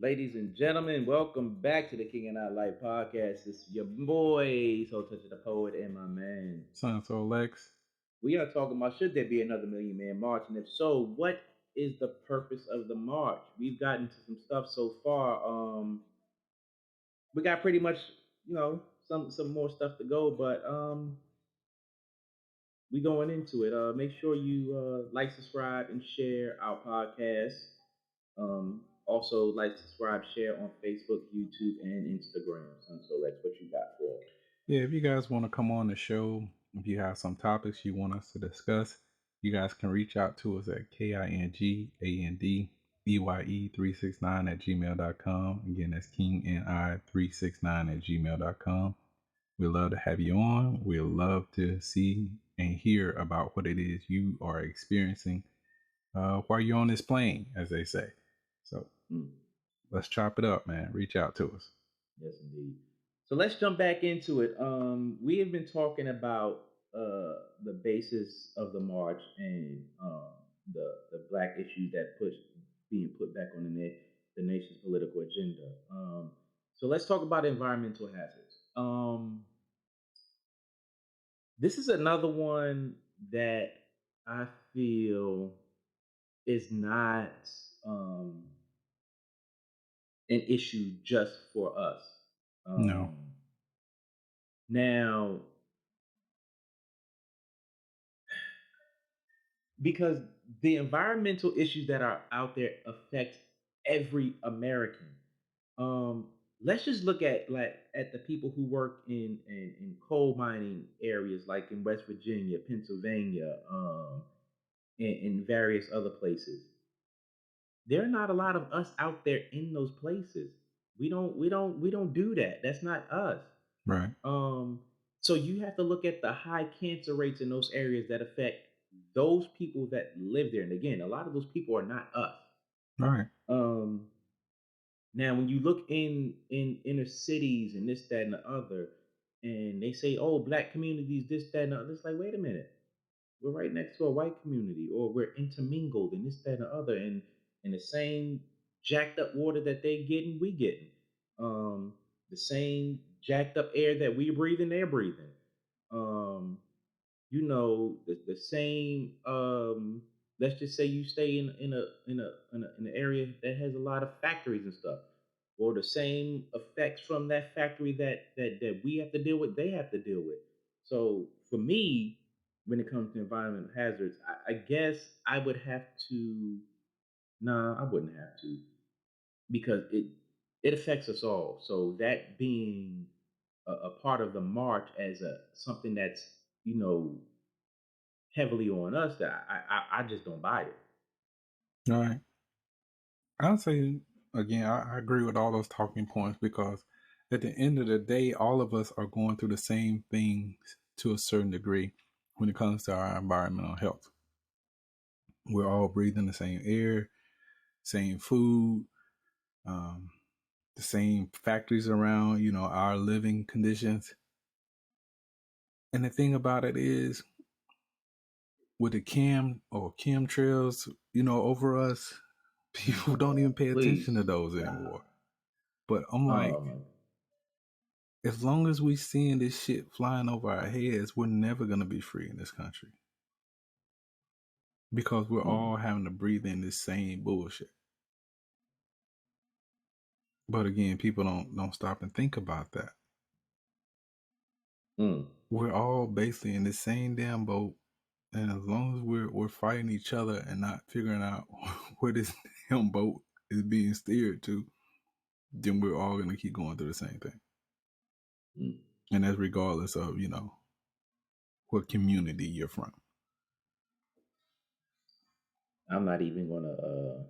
Ladies and gentlemen, welcome back to the King and I Life podcast. This is your boy, Soul Touch of the Poet, and my man. Son, so Lex. We are talking about should there be another Million Man March, and if so, what is the purpose of the march? We've gotten to some stuff so far. We got pretty much, some more stuff to go, but we going into it. Make sure you like, subscribe, and share our podcast. Also, like, subscribe, share on Facebook, YouTube, and Instagram. So that's what you got for us. Yeah, if you guys want to come on the show, if you have some topics you want us to discuss, you guys can reach out to us at KingAndEye369 at gmail.com. Again, that's KingAndEye369 at gmail.com. We'd love to have you on. We'd love to see and hear about what it is you are experiencing while you're on this plane, as they say. So let's chop it up, man. Reach out to us. Yes, indeed. So let's jump back into it. We have been talking about the basis of the march and the black issues that being put back on the nation's political agenda. So let's talk about environmental hazards. This is another one that I feel is not an issue just for us. No. Now, because the environmental issues that are out there affect every American. Let's just look at the people who work in coal mining areas like in West Virginia, Pennsylvania, and various other places. There are not a lot of us out there in those places. We don't do that. That's not us. Right. So you have to look at the high cancer rates in those areas that affect those people that live there. And again, a lot of those people are not us. Right. Now, when you look in inner cities and this, that, and the other, and they say, "Oh, black communities, this, that, and the other," it's like, wait a minute, we're right next to a white community, or we're intermingled, and this, that, and the other, and the same jacked up water that they getting, we getting, the same jacked up air that we breathing, they're breathing. The same. Let's just say you stay in an area that has a lot of factories and stuff, or the same effects from that factory that we have to deal with, they have to deal with. So for me, when it comes to environmental hazards, I guess I would have to. Nah, I wouldn't have to, because it affects us all. So that being a part of the march as something that's heavily on us, that I just don't buy it. All right. I'll say again, I agree with all those talking points, because at the end of the day, all of us are going through the same things to a certain degree when it comes to our environmental health. We're all breathing the same air, same food, the same factories around, our living conditions. And the thing about it is, with the chemtrails, over us, people don't even pay attention to those anymore. But I'm like, as long as we seeing this shit flying over our heads, we're never going to be free in this country, because we're all having to breathe in this same bullshit. But again, people don't stop and think about that. We're all basically in the same damn boat, and as long as we're fighting each other and not figuring out where this damn boat is being steered to, then we're all going to keep going through the same thing. And that's regardless of, what community you're from. I'm not even going to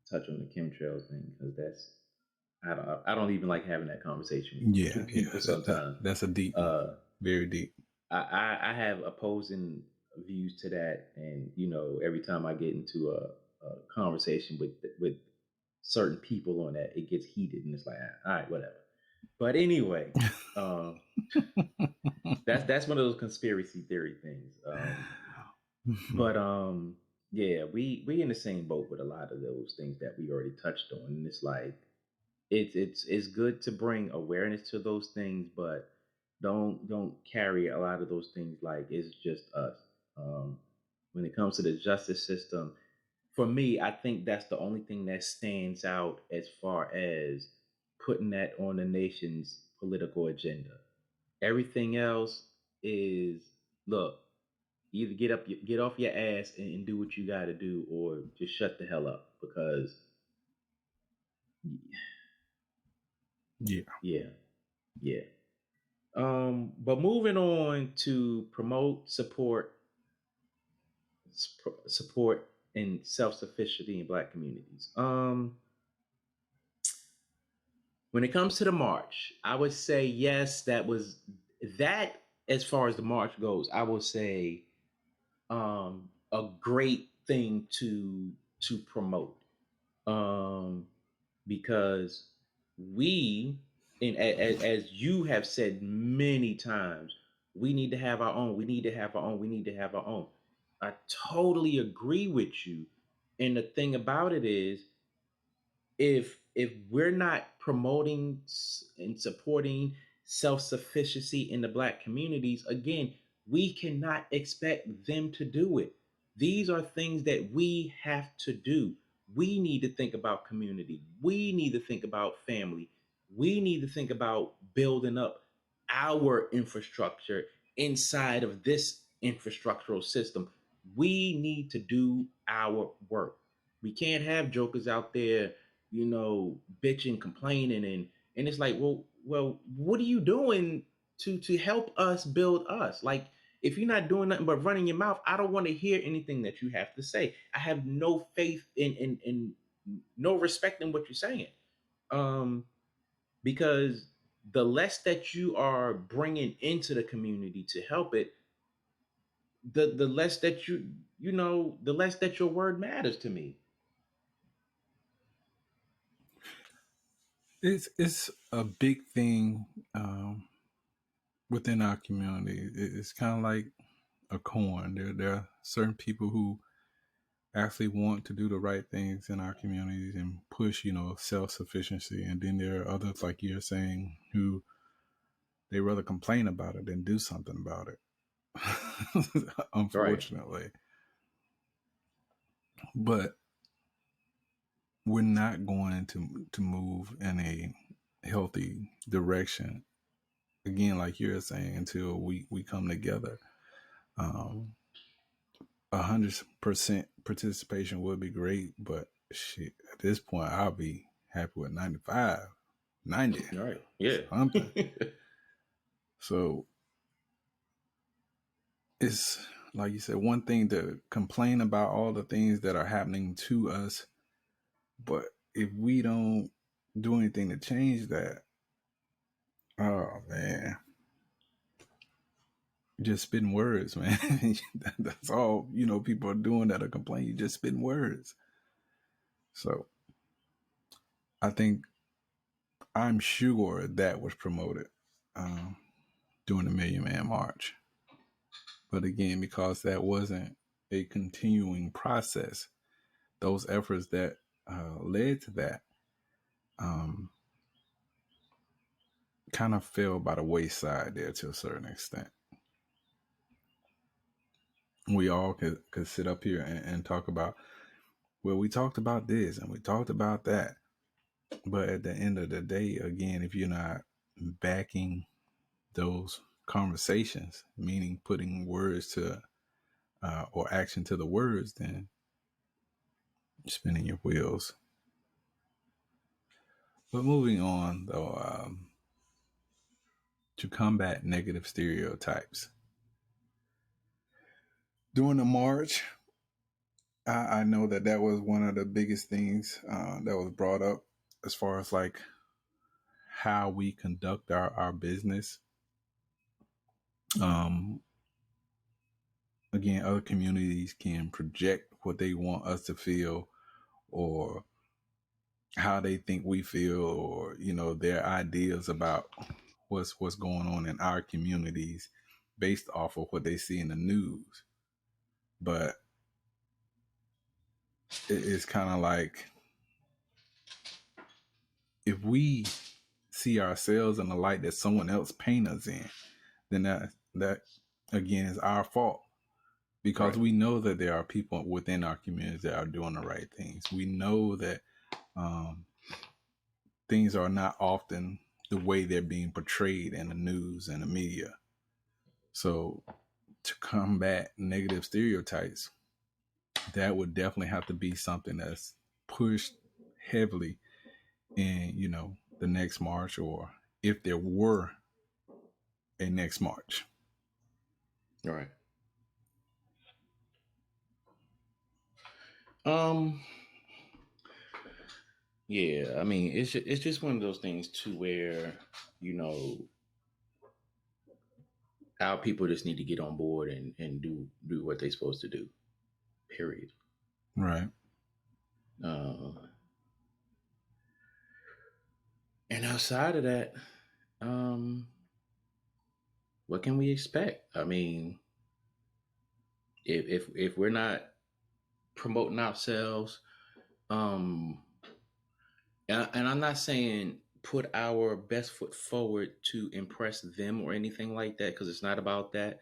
touch on the chemtrails thing, because I don't even like having that conversation with people sometimes. That's a deep one. Very deep. I have opposing views to that, and every time I get into a conversation with certain people on that, it gets heated, and it's like, all right, whatever. But anyway, that's one of those conspiracy theory things. But Yeah, we in the same boat with a lot of those things that we already touched on, and it's like it's good to bring awareness to those things, but don't carry a lot of those things like it's just us. Um, when it comes to the justice system, for me, I think that's the only thing that stands out as far as putting that on the nation's political agenda. Everything else is look, either get off your ass and do what you got to do, or just shut the hell up because Yeah. yeah, yeah. But moving on to promote, support, and self sufficiency in Black communities. When it comes to the march, I would say yes. That was that. As far as the march goes, I will say a great thing to promote. Um, because we, and as you have said many times, we need to have our own. We need to have our own. We need to have our own. I totally agree with you. And the thing about it is, if we're not promoting and supporting self-sufficiency in the Black communities, again, we cannot expect them to do it. These are things that we have to do. We need to think about community. We need to think about family. We need to think about building up our infrastructure inside of this infrastructural system. We need to do our work. We can't have jokers out there, bitching, complaining, and it's like, well, what are you doing to help us build us? Like, if you're not doing nothing but running your mouth, I don't want to hear anything that you have to say. I have no faith in no respect in what you're saying, um, because the less that you are bringing into the community to help it, the less that the less that your word matters to me. It's a big thing within our community. It's kind of like a coin. There are certain people who actually want to do the right things in our communities and push, self sufficiency, and then there are others, like you're saying, who they rather complain about it than do something about it. Right. Unfortunately, but we're not going to move in a healthy direction again, like you're saying, until we come together. 100% participation would be great, but shit, at this point, I'll be happy with 95, 90, Right. Yeah. something. So it's like you said, one thing to complain about all the things that are happening to us, but if we don't do anything to change that, oh man, just spitting words, man. That's all people are doing that are complaining. You just spitting words. So I think I'm sure that was promoted during the Million Man March. But again, because that wasn't a continuing process, those efforts that led to that kind of fell by the wayside there to a certain extent. We all could sit up here and talk about, well, we talked about this and we talked about that. But at the end of the day, again, if you're not backing those conversations, meaning putting words to or action to the words, then you're spinning your wheels. But moving on, though, to combat negative stereotypes. During the march, I know that was one of the biggest things that was brought up as far as like how we conduct our business. Um, Again, other communities can project what they want us to feel or how they think we feel, or their ideas about what's going on in our communities based off of what they see in the news. But it's kind of like if we see ourselves in the light that someone else paint us in, then that again is our fault, because Right. we know that there are people within our communities that are doing the right things. We know that things are not often the way they're being portrayed in the news and the media. So to combat negative stereotypes, that would definitely have to be something that's pushed heavily in, the next march, or if there were a next march. Right. Um. Yeah. I mean, it's just one of those things too, where you know our people just need to get on board and do what they're supposed to do. Period. Right. Uh, and outside of that, um, what can we expect? I mean, if we're not promoting ourselves, um, and I'm not saying put our best foot forward to impress them or anything like that, because it's not about that.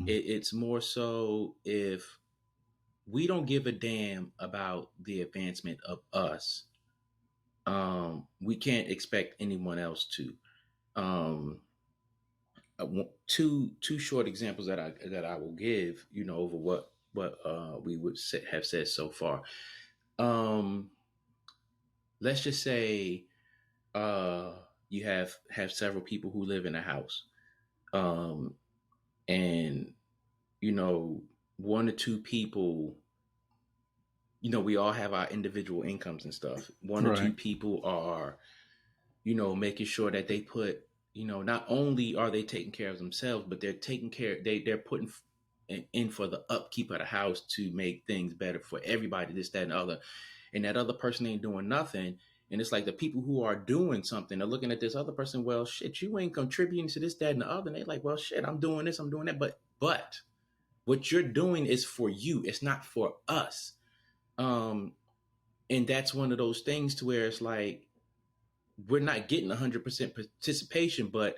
It's more so if we don't give a damn about the advancement of us, we can't expect anyone else to. Um, two short examples that I will give, over what we would have said so far. Um, let's just say uh, you have several people who live in a house, um, and you know one or two people. We all have our individual incomes and stuff. One or two Right. people are making sure that they put, not only are they taking care of themselves, but they're taking care, they're putting in for the upkeep of the house to make things better for everybody, this, that, and the other. And that other person ain't doing nothing. And it's like the people who are doing something are looking at this other person, well, shit, you ain't contributing to this, that, and the other. And they're like, well, shit, I'm doing this, I'm doing that. But what you're doing is for you. It's not for us. Um, and that's one of those things to where it's like, we're not getting 100% participation, but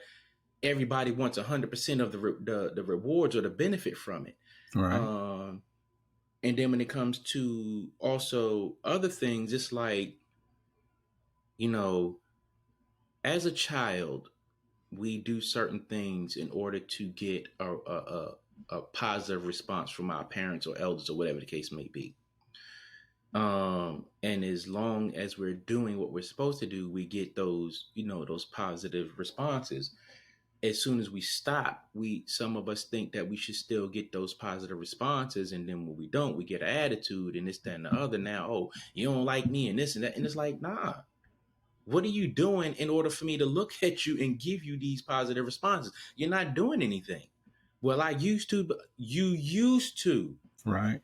everybody wants 100% of the rewards or the benefit from it. Right. Um, and then when it comes to also other things, it's like, you know, as a child, we do certain things in order to get a positive response from our parents or elders or whatever the case may be. And as long as we're doing what we're supposed to do, we get those positive responses. As soon as we stop, some of us think that we should still get those positive responses, and then when we don't, we get an attitude and this, that, and the other. Now, oh, you don't like me and this and that, and it's like, nah. What are you doing in order for me to look at you and give you these positive responses? You're not doing anything. Well, I used to, but you used to, Right.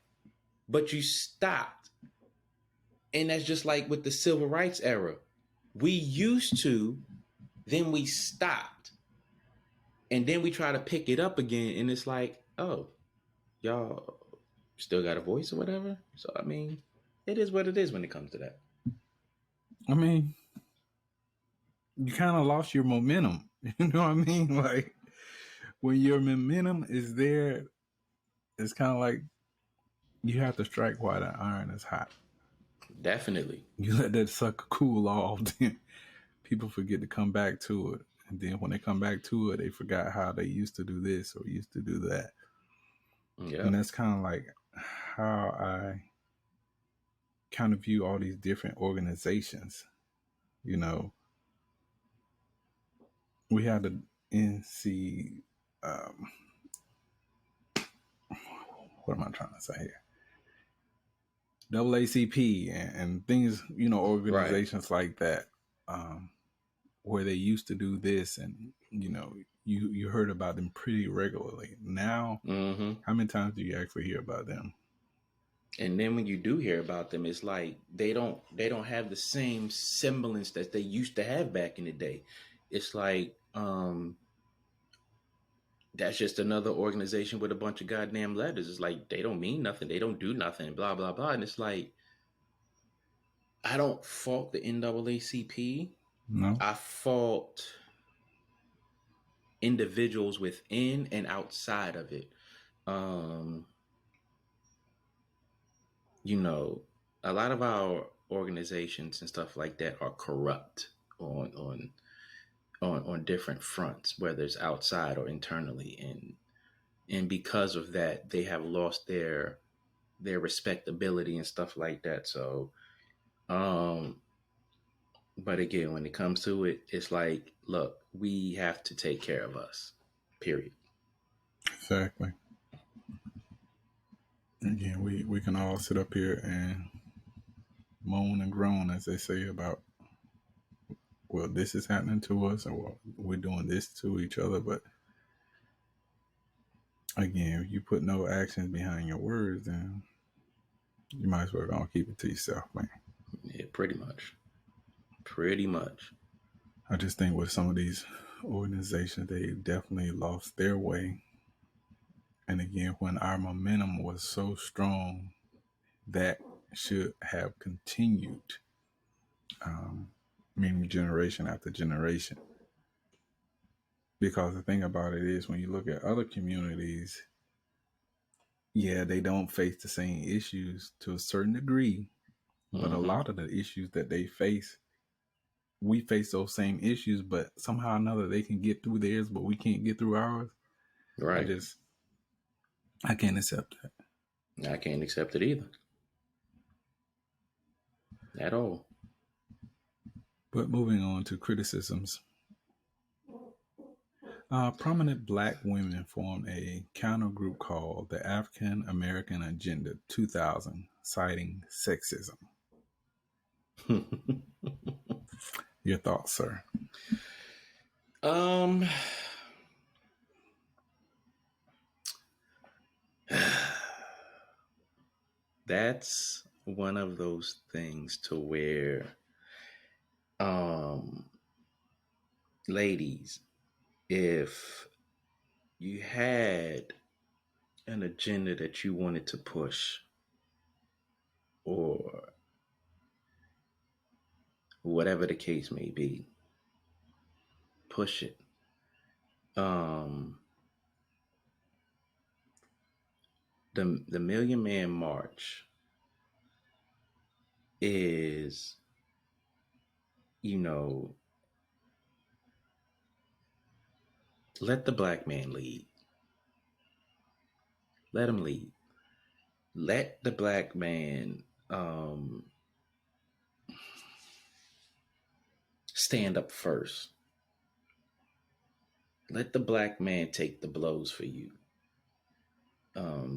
but you stopped. And that's just like with the civil rights era. We used to, then we stopped. And then we try to pick it up again. And it's like, oh, y'all still got a voice or whatever. So, I mean, it is what it is when it comes to that. I mean, you kind of lost your momentum. You know what I mean? Like, when your momentum is there, it's kind of like you have to strike while the iron is hot. Definitely. You let that sucker cool off, then people forget to come back to it. And then when they come back to it, they forgot how they used to do this or used to do that. Yeah. And that's kind of like how I kind of view all these different organizations. You know, we had the NC, what am I trying to say here? AACP and things, Right. organizations like that, where they used to do this, and you heard about them pretty regularly. Now, Mm-hmm. how many times do you actually hear about them? And then when you do hear about them, it's like they don't have the same semblance that they used to have back in the day. It's like that's just another organization with a bunch of goddamn letters. It's like they don't mean nothing, they don't do nothing, blah blah blah. And it's like, I don't fault the NAACP. No, I fault individuals within and outside of it. Um, you know, a lot of our organizations and stuff like that are corrupt on different fronts, whether it's outside or internally, and because of that, they have lost their respectability and stuff like that. So, um, but again, when it comes to it, it's like, look, we have to take care of us. Period. exactly. Again, we can all sit up here and moan and groan, as they say, about, well, this is happening to us, or we're doing this to each other. But again, if you put no actions behind your words, then you might as well go and keep it to yourself, man. Yeah, pretty much. Pretty much. I just think with some of these organizations, they definitely lost their way. And again, when our momentum was so strong, that should have continued, meaning generation after generation. Because the thing about it is, when you look at other communities, yeah, they don't face the same issues to a certain degree, but a Mm-hmm. lot of the issues that they face, we face those same issues, but somehow or another they can get through theirs, but we can't get through ours. I Right. just, I can't accept that. I can't accept it either. At all. But moving on to criticisms, prominent black women formed a counter group called the African American Agenda 2000, citing sexism. Your thoughts, sir? um that's one of those things to where um ladies, if you had an agenda that you wanted to push, or whatever the case may be, push it. um the Million Man March is, you know, let the black man lead. Let him lead. Let the black man stand up first. Let the black man take the blows for you.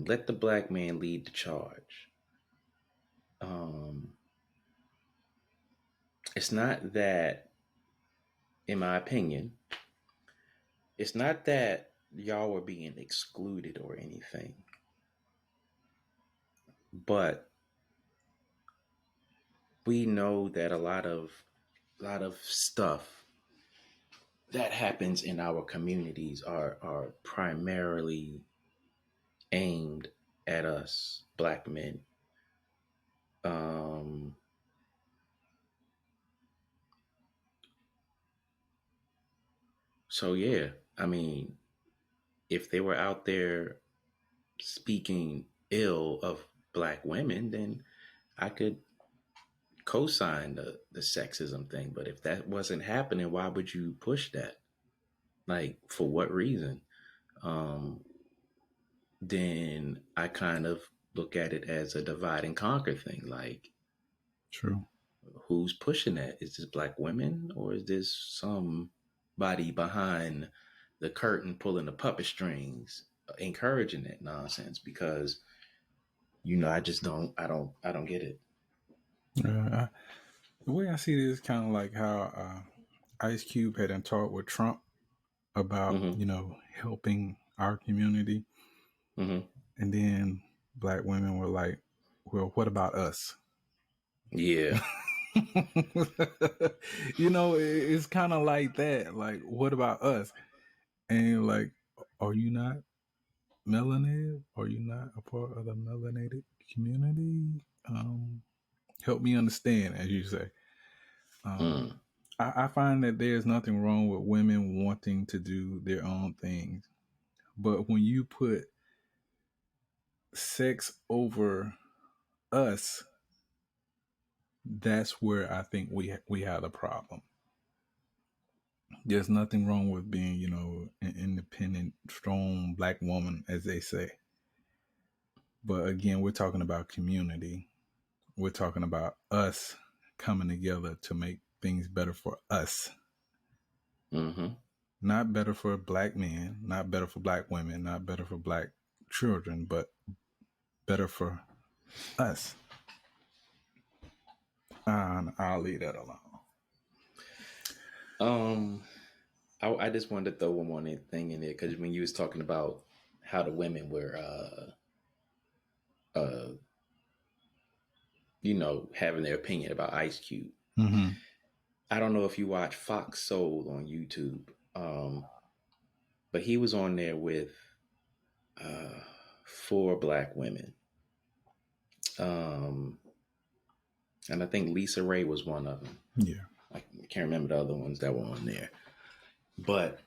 Let the black man lead the charge. Um, it's not that, in my opinion, it's not that y'all were being excluded or anything, but we know that a lot of stuff that happens in our communities are primarily aimed at us black men. Um, so yeah, I mean, if they were out there speaking ill of black women, then I could co-sign the sexism thing. But if that wasn't happening, why would you push that? Like, for what reason? Um, then I kind of look at it as a divide and conquer thing. Like, True. who's pushing that? Is this black women, or is this somebody behind the curtain pulling the puppet strings, encouraging that nonsense? Because I just I don't get it. The way I see it is kind of like how Ice Cube had talked with Trump about, Mm-hmm. helping our community. Mm-hmm. And then black women were like, well, what about us? Yeah. It's kind of like that. Like, what about us? And like, are you not melanated? Are you not a part of the melanated community? Help me understand, as you say. I find that there's nothing wrong with women wanting to do their own things. But when you put sex over us, that's where I think we had a problem. There's nothing wrong with being, an independent, strong black woman, as they say. But again, we're talking about community. We're talking about us coming together to make things better for us. Not better for black men, not better for black women, not better for black children, but better for us. And I'll leave that alone. I just wanted to throw one more thing in there because when you was talking about how the women were, having their opinion about Ice Cube. I don't know if you watch Fox Soul on YouTube, but he was on there with 4 black women. And I think Lisa Ray was one of them. Yeah. I can't remember the other ones that were on there. But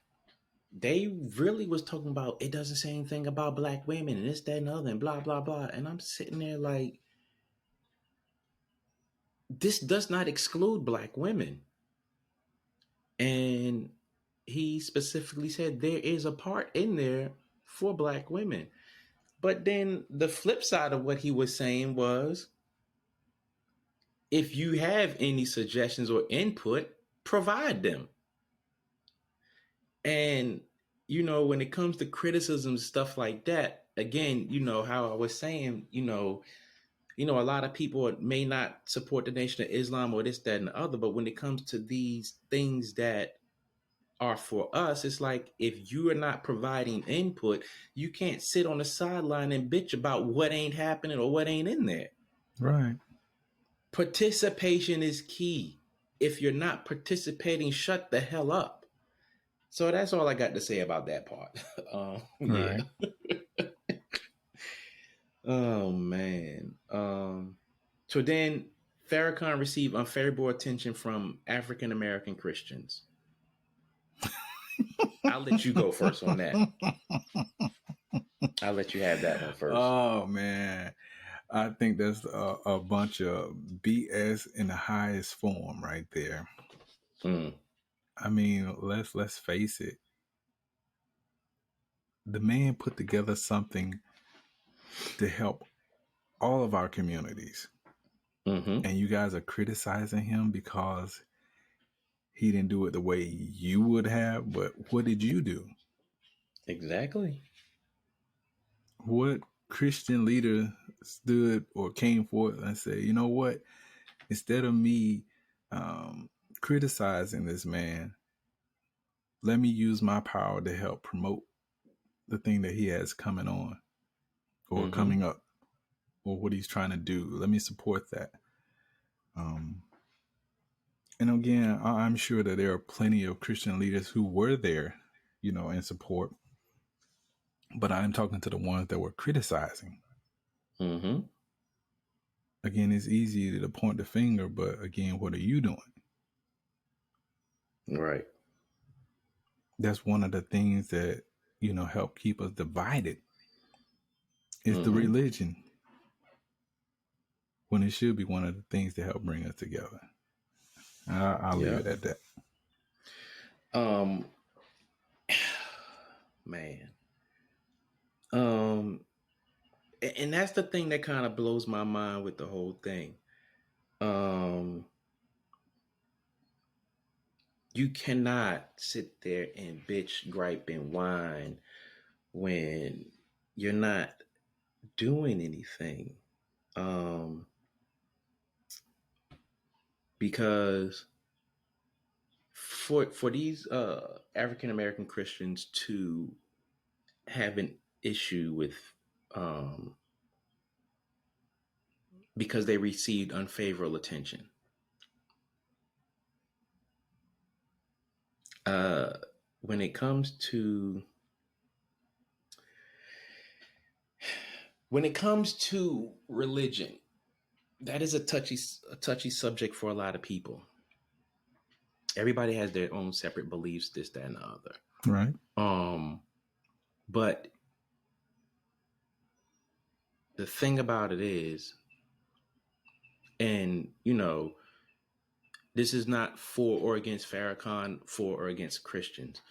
they really was talking about, it doesn't say anything about black women and this, that, and the other, and blah, blah, blah. And I'm sitting there like, this does not exclude black women. And he specifically said there is a part in there for black women. But then the flip side of what he was saying was, if you have any suggestions or input, provide them. And, when it comes to criticism, stuff like that, again, how I was saying, a lot of people may not support the Nation of Islam or this, that, and the other. But when it comes to these things that are for us, it's like, if you are not providing input, you can't sit on the sideline and bitch about what ain't happening or what ain't in there. Right. Participation is key. If you're not participating, shut the hell up. So that's all I got to say about that part. Yeah. Oh, man. So then Farrakhan received unfavorable attention from African American Christians. I'll let you go first on that. I'll let you have that one first. Oh, man. I think that's a bunch of BS in the highest form right there. I mean, let's face it. The man put together something to help all of our communities. And you guys are criticizing him because he didn't do it the way you would have. But what did you do? Exactly. What Christian leader stood or came forth and said, you know what? Instead of me criticizing this man, let me use my power to help promote the thing that he has coming on or coming up or what he's trying to do. Let me support that. And again, I'm sure that there are plenty of Christian leaders who were there, in support. But I'm talking to the ones that were criticizing. Again, it's easy to point the finger, but again, what are you doing? Right. That's one of the things that, help keep us divided is the religion, when it should be one of the things that help bring us together. I'll leave it at that. Man. And that's the thing that kind of blows my mind with the whole thing. You cannot sit there and bitch, gripe, and whine when you're not doing anything. Because for these African American Christians to have an issue with because they received unfavorable attention. When it comes to religion, that is a touchy subject for a lot of people. Everybody has their own separate beliefs, this, that, and the other. Right. But the thing about it is, and this is not for or against Farrakhan, for or against Christians.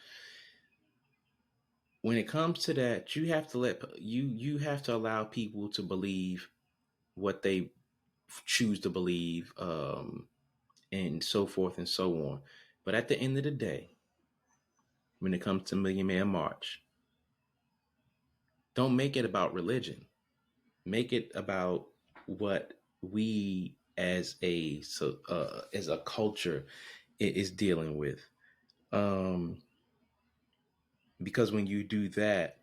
When it comes to that, you have to allow people to believe what they choose to believe, and so forth and so on. But at the end of the day, when it comes to Million Man March, don't make it about religion. Make it about what we as a culture is dealing with. Because when you do that,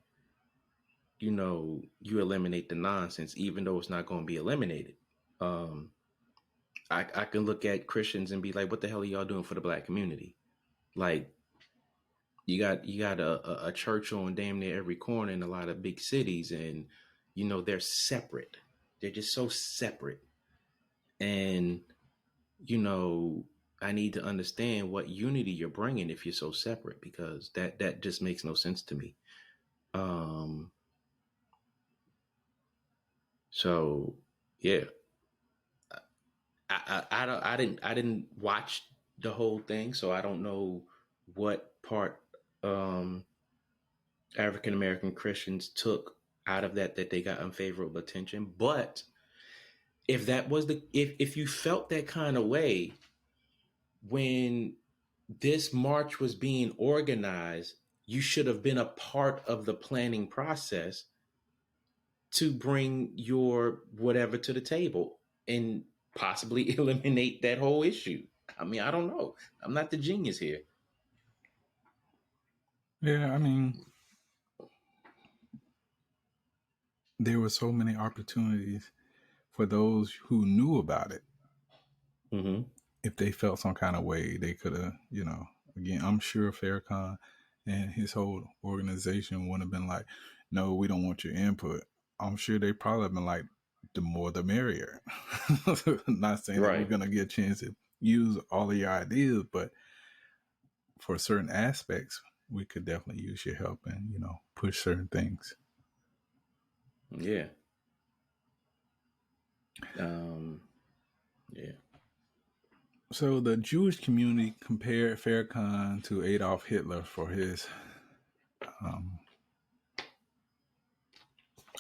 you eliminate the nonsense, even though it's not going to be eliminated. I can look at Christians and be like, what the hell are y'all doing for the black community? Like, you got a church on damn near every corner in a lot of big cities, and they're separate. They're just so separate. And I need to understand what unity you're bringing if you're so separate, because that just makes no sense to me. So yeah, I didn't watch the whole thing, so I don't know what part African American Christians took out of that they got unfavorable attention. But if that was if you felt that kind of way when this march was being organized, you should have been a part of the planning process to bring your whatever to the table and possibly eliminate that whole issue. I mean, I don't know. I'm not the genius here. Yeah, I mean, there were so many opportunities for those who knew about it. Mm-hmm. If they felt some kind of way, they could have, again, I'm sure Farrakhan and his whole organization would have been like, no, we don't want your input. I'm sure they probably have been like, the more the merrier. Not saying that we're going to get a chance to use all of your ideas, but for certain aspects, we could definitely use your help and, push certain things. Yeah. Yeah. So the Jewish community compared Farrakhan to Adolf Hitler for his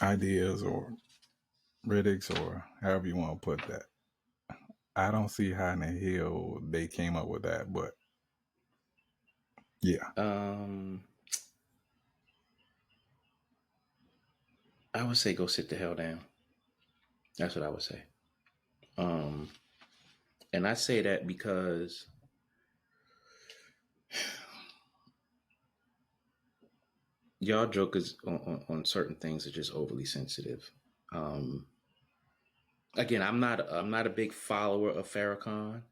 ideas or critics, or however you want to put that. I don't see how in the hell they came up with that, but yeah. I would say go sit the hell down. That's what I would say. And I say that because y'all jokers on certain things are just overly sensitive. Again, I'm not a big follower of Farrakhan,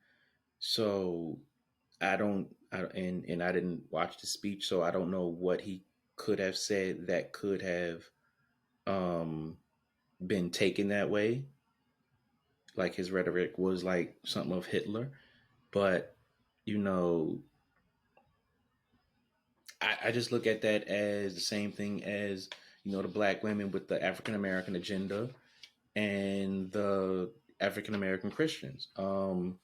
so and I didn't watch the speech, so I don't know what he could have said that could have been taken that way. Like his rhetoric was like something of Hitler, but I just look at that as the same thing as the black women with the African American agenda and the African American Christians. Don't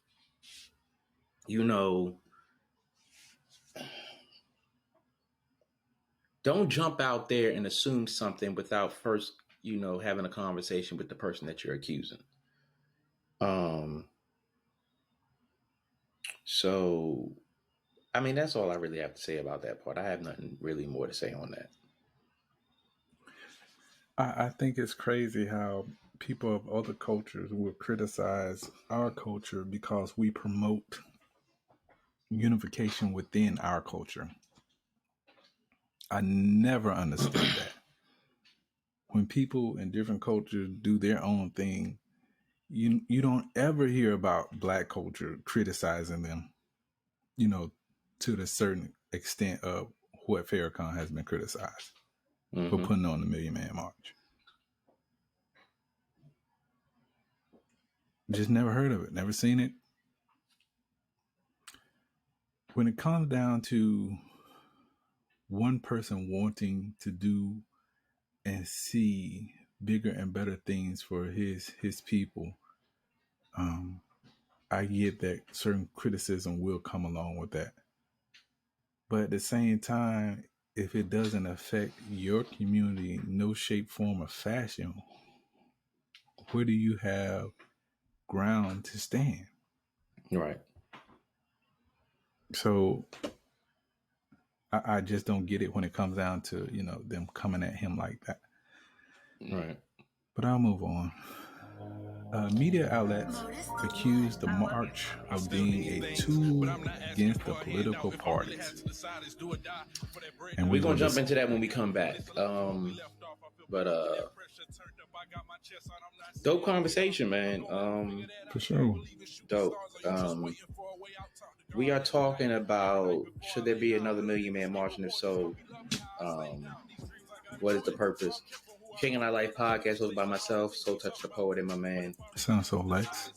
jump out there and assume something without first, having a conversation with the person that you're accusing. So, I mean, that's all I really have to say about that part. I have nothing really more to say on that. I think it's crazy how people of other cultures will criticize our culture because we promote unification within our culture. I never understood that. When people in different cultures do their own thing, you don't ever hear about black culture criticizing them, to the certain extent of what Farrakhan has been criticized for putting on the Million Man March. Just never heard of it, never seen it. When it comes down to one person wanting to do and see bigger and better things for his people, I get that certain criticism will come along with that. But at the same time, if it doesn't affect your community in no shape, form, or fashion, where do you have ground to stand? Right. So I just don't get it when it comes down to, them coming at him like that. Right. But I'll move on. Media outlets accuse the march of being a tool against the political parties. And we're going to jump into that when we come back. Dope conversation, man. For sure. Dope. We are talking about, should there be another Million Man March, and if so, what is the purpose? King and I Life podcast hosted by myself, Soul Touch the Poet, and my man. Sounds so Lex.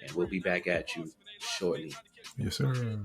And we'll be back at you shortly. Yes, sir.